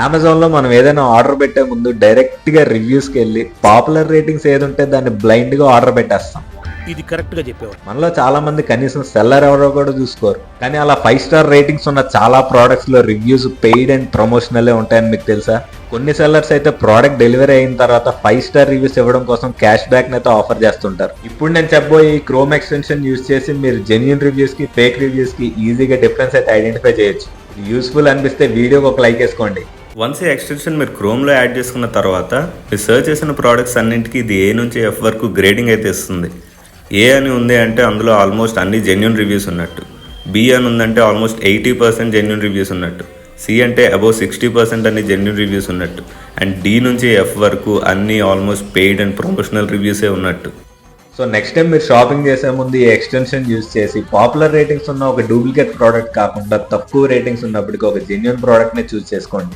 అమెజాన్లో మనం ఏదైనా ఆర్డర్ పెట్టే ముందు డైరెక్ట్గా రివ్యూస్కి వెళ్ళి పాపులర్ రేటింగ్స్ ఏది ఉంటే దాన్ని బ్లైండ్గా ఆర్డర్ పెట్టేస్తాం. ఇది కరెక్ట్గా చెప్పేవారు. మనలో చాలా మంది కనీసం సెల్లర్ ఎవరో కూడా చూసుకోరు. కానీ అలా 5 స్టార్ రేటింగ్స్ ఉన్న చాలా ప్రోడక్ట్స్ లో రివ్యూస్ పెయిడ్ అండ్ ప్రమోషనల్ ఉంటాయని మీకు తెలుసా? కొన్ని సెల్లర్స్ అయితే ప్రోడక్ట్ డెలివరీ అయిన తర్వాత 5 స్టార్ రివ్యూస్ ఇవ్వడం కోసం క్యాష్ బ్యాక్ అయితే ఆఫర్ చేస్తుంటారు. ఇప్పుడు నేను చెప్పబోయే ఈ క్రోమ్ ఎక్స్టెన్షన్ యూజ్ చేసి మీరు జెన్యూన్ రివ్యూస్ కి ఫేక్ రివ్యూస్ కి ఈజీగా డిఫరెన్స్ అయితే ఐడెంటిఫై చేయొచ్చు. యూస్ఫుల్ అనిపిస్తే వీడియోకి ఒక లైక్ వేసుకోండి. వన్స్ ఈ ఎక్స్టెన్షన్ మీరు క్రోమ్లో యాడ్ చేసుకున్న తర్వాత మీరు సర్చ్ చేసిన ప్రోడక్ట్స్ అన్నింటికి ఇది ఏ నుంచి ఎఫ్ వరకు గ్రేడింగ్ అయితే ఇస్తుంది. ఏ అని ఉంది అంటే అందులో ఆల్మోస్ట్ అన్ని జెన్యూన్ రివ్యూస్ ఉన్నట్టు. బి అని ఉందంటే ఆల్మోస్ట్ 80% జెన్యూన్ రివ్యూస్ ఉన్నట్టు. సి అంటే అబౌవ్ 60% అన్ని జెన్యూన్ రివ్యూస్ ఉన్నట్టు. అండ్ డి నుంచి ఎఫ్ వరకు అన్ని ఆల్మోస్ట్ పెయిడ్ అండ్ ప్రమోషనల్ రివ్యూసే ఉన్నట్టు. సో నెక్స్ట్ టైం మీరు షాపింగ్ చేసే ముందు ఈ ఎక్స్టెన్షన్ యూజ్ చేసి పాపులర్ రేటింగ్స్ ఉన్న ఒక డూప్లికేట్ ప్రోడక్ట్ కాకుండా తక్కువ రేటింగ్స్ ఉన్నప్పటికీ ఒక జెన్యూన్ ప్రోడక్ట్ని చూస్ చేసుకోండి.